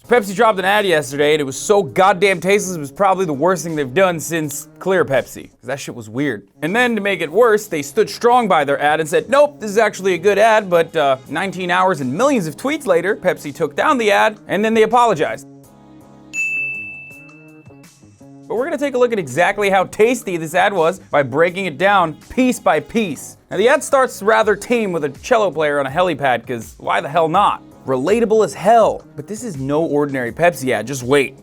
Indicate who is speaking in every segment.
Speaker 1: Pepsi dropped an ad yesterday and it was so goddamn tasteless it was probably the worst thing they've done since Clear Pepsi. Because that shit was weird. And then to make it worse, they stood strong by their ad and said, nope, this is actually a good ad, but 19 hours and millions of tweets later, Pepsi took down the ad and then they apologized. But we're gonna take a look at exactly how tasty this ad was by breaking it down piece by piece. Now the ad starts rather tame with a cello player on a helipad, because why the hell not? Relatable as hell. But this is no ordinary Pepsi ad, just wait.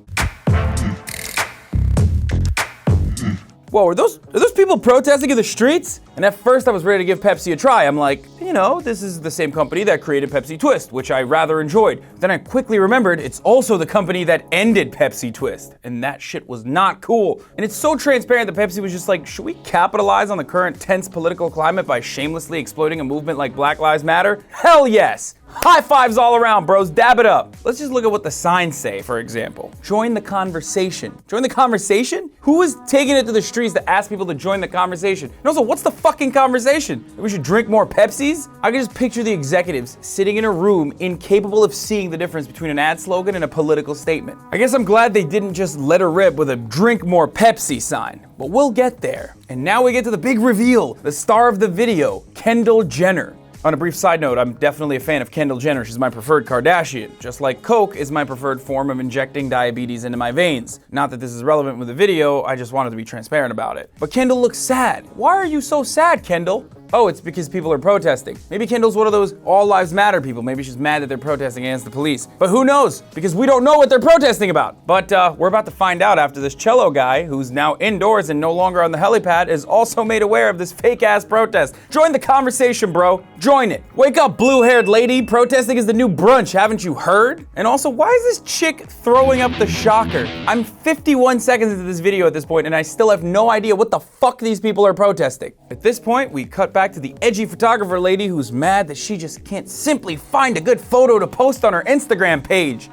Speaker 1: Whoa, are those people protesting in the streets? And at first I was ready to give Pepsi a try. I'm like, you know, this is the same company that created Pepsi Twist, which I rather enjoyed. But then I quickly remembered it's also the company that ended Pepsi Twist. And that shit was not cool. And it's so transparent that Pepsi was just like, should we capitalize on the current tense political climate by shamelessly exploiting a movement like Black Lives Matter? Hell yes! High fives all around, bros, dab it up. Let's just look at what the signs say, for example. Join the conversation. Join the conversation? Who is taking it to the streets to ask people to join the conversation? And also, what's the fucking conversation? That we should drink more Pepsis? I can just picture the executives sitting in a room incapable of seeing the difference between an ad slogan and a political statement. I guess I'm glad they didn't just let her rip with a drink more Pepsi sign. But we'll get there. And now we get to the big reveal, the star of the video, Kendall Jenner. On a brief side note, I'm definitely a fan of Kendall Jenner. She's my preferred Kardashian, just like Coke is my preferred form of injecting diabetes into my veins. Not that this is relevant with the video, I just wanted to be transparent about it. But Kendall looks sad. Why are you so sad, Kendall? Oh, it's because people are protesting. Maybe Kendall's one of those all lives matter people. Maybe she's mad that they're protesting against the police. But who knows? Because we don't know what they're protesting about. But we're about to find out after this cello guy, who's now indoors and no longer on the helipad, is also made aware of this fake-ass protest. Join the conversation, bro. Join it. Wake up, blue-haired lady. Protesting is the new brunch, haven't you heard? And also, why is this chick throwing up the shocker? I'm 51 seconds into this video at this point, and I still have no idea what the fuck these people are protesting. At this point, we cut back to the edgy photographer lady who's mad that she just can't simply find a good photo to post on her Instagram page.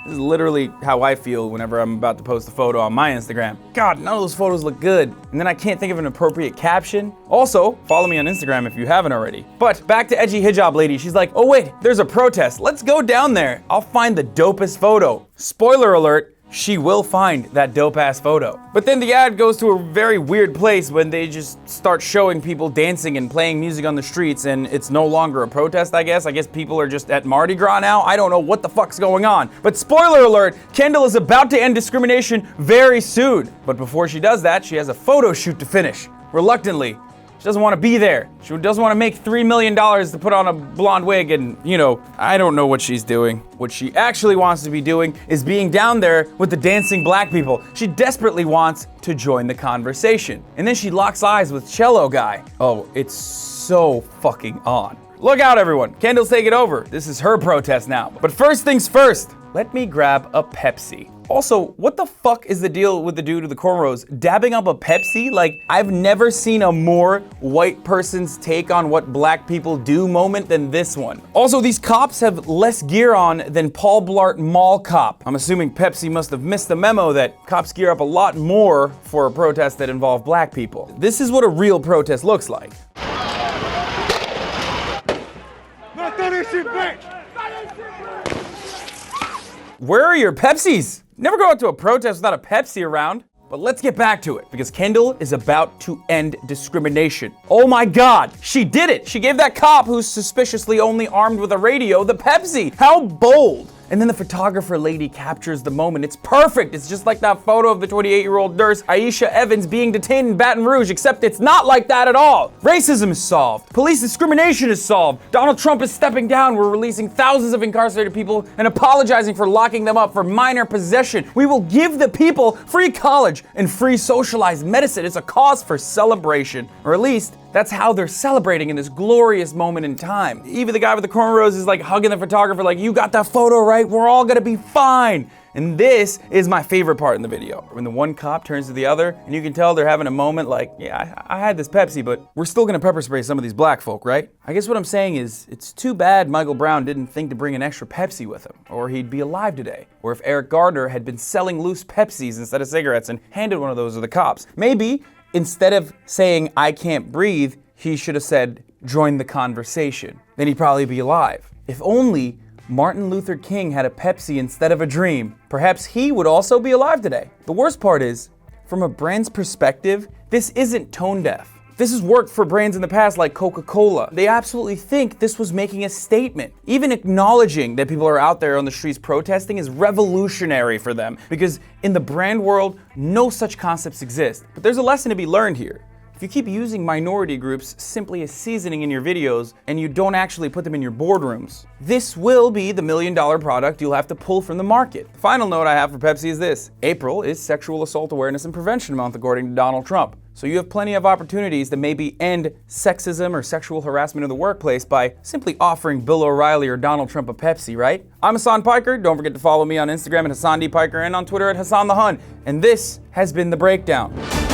Speaker 1: This is literally how I feel whenever I'm about to post a photo on my Instagram. God, none of those photos look good. And then I can't think of an appropriate caption. Also, follow me on Instagram if you haven't already. But back to edgy hijab lady. She's like, oh wait, there's a protest. Let's go down there. I'll find the dopest photo. Spoiler alert. She will find that dope-ass photo. But then the ad goes to a very weird place when they just start showing people dancing and playing music on the streets, and it's no longer a protest, I guess. I guess people are just at Mardi Gras now. I don't know what the fuck's going on. But spoiler alert, Kendall is about to end discrimination very soon. But before she does that, she has a photo shoot to finish. Reluctantly. She doesn't want to be there. She doesn't want to make $3 million to put on a blonde wig and, you know, I don't know what she's doing. What she actually wants to be doing is being down there with the dancing black people. She desperately wants to join the conversation. And then she locks eyes with cello guy. Oh, it's so fucking on. Look out, everyone. Kendall's taking over. This is her protest now. But first things first, let me grab a Pepsi. Also, what the fuck is the deal with the dude with the cornrows dabbing up a Pepsi? Like, I've never seen a more white person's take on what black people do moment than this one. Also, these cops have less gear on than Paul Blart Mall Cop. I'm assuming Pepsi must have missed the memo that cops gear up a lot more for a protest that involve black people. This is what a real protest looks like. Where are your Pepsis? Never go out to a protest without a Pepsi around. But let's get back to it, because Kendall is about to end discrimination. Oh my God, she did it. She gave that cop who's suspiciously only armed with a radio the Pepsi. How bold. And then the photographer lady captures the moment. It's perfect. It's just like that photo of the 28-year-old nurse Aisha Evans being detained in Baton Rouge, except it's not like that at all. Racism is solved. Police discrimination is solved. Donald Trump is stepping down. We're releasing thousands of incarcerated people and apologizing for locking them up for minor possession. We will give the people free college and free socialized medicine. It's a cause for celebration, or at least that's how they're celebrating in this glorious moment in time. Even the guy with the cornrows is like hugging the photographer like, you got that photo right, we're all gonna be fine. And this is my favorite part in the video, when the one cop turns to the other and you can tell they're having a moment like, yeah, I had this Pepsi, but we're still gonna pepper spray some of these black folk, right? I guess what I'm saying is, it's too bad Michael Brown didn't think to bring an extra Pepsi with him, or he'd be alive today. Or if Eric Gardner had been selling loose Pepsis instead of cigarettes and handed one of those to the cops. Maybe instead of saying, I can't breathe, he should have said, join the conversation. Then he'd probably be alive. If only Martin Luther King had a Pepsi instead of a dream, perhaps he would also be alive today. The worst part is, from a brand's perspective, this isn't tone deaf. This has worked for brands in the past like Coca-Cola. They absolutely think this was making a statement. Even acknowledging that people are out there on the streets protesting is revolutionary for them, because in the brand world, no such concepts exist. But there's a lesson to be learned here. If you keep using minority groups simply as seasoning in your videos and you don't actually put them in your boardrooms, this will be the $1 million product you'll have to pull from the market. The final note I have for Pepsi is this. April is Sexual Assault Awareness and Prevention Month, according to Donald Trump. So you have plenty of opportunities to maybe end sexism or sexual harassment in the workplace by simply offering Bill O'Reilly or Donald Trump a Pepsi, right? I'm Hassan Piker. Don't forget to follow me on Instagram at Hassan D. Piker and on Twitter at Hassan the Hun. And this has been The Breakdown.